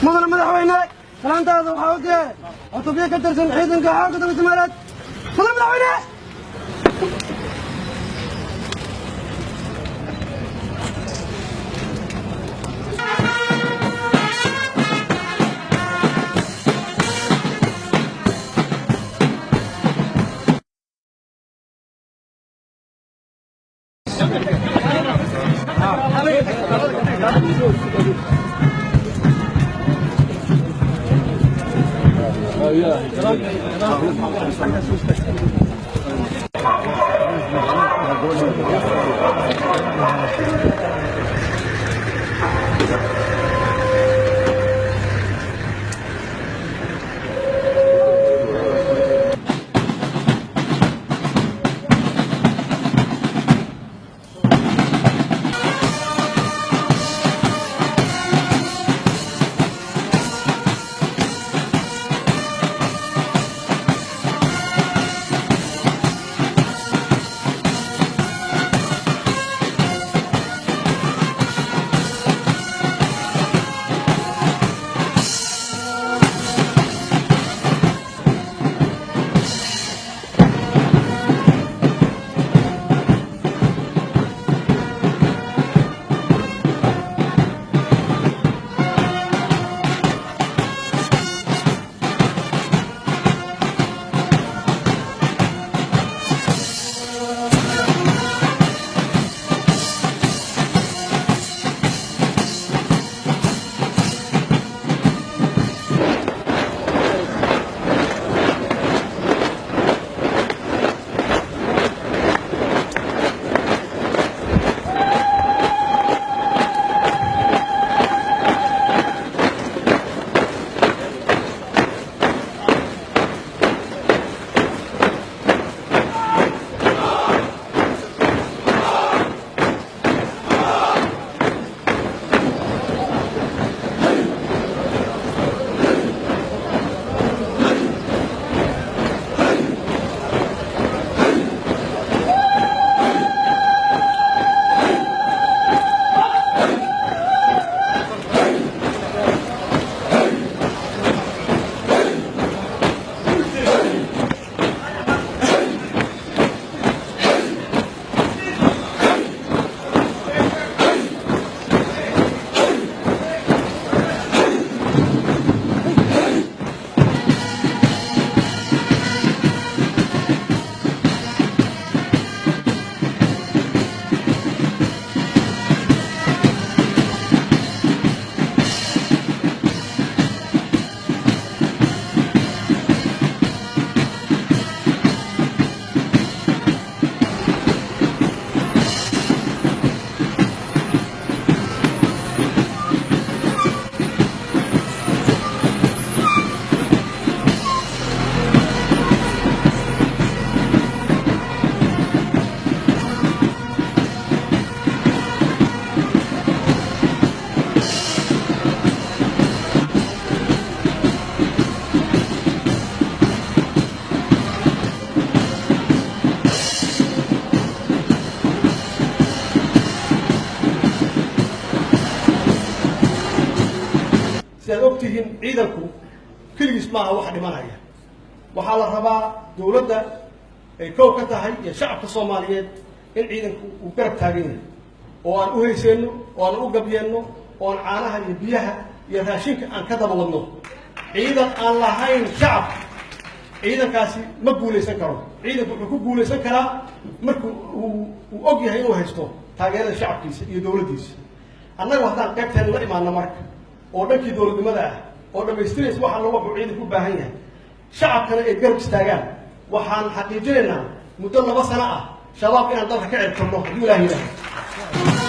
مدن مدحوينه سلامتاada waxaa u diyaar cutubyo ka tirsan ciidanka xoogga dalka Soomaaliyeed mudane madaxweyne ogtihiin ciidanku kaligiis maaha wax dhimanaya waxaa la rabaa dawladda ay koow ka tahay iyo shacabka Soomaaliyeed in ciidanku uu garab taagan yahay oo aan u hayseeno oo aan u gabyeenno oo aan caanaha iyo biyaha iyo raashinka aan ka daba wadno ciidan aan lahayn shacab ciidankaasi ma guuleysan karo ciidanku wuxuu ku guuleysan karaa markuu uu og yahay inuu haysto taageerada shacabkiisa iyo dawladdiisa annaga haddaan qaybteen la imaano marka oo dhankii dawladnimada ah oo dhamaystiris waxa lagu ciidanku u baahan yahay shacabkana ay garab istaagaan waxaan xaqiijinaynaa muddo 2 sano ah shabaab inaan dalka ka ciribtirno haddii Ilaahay yiraahdo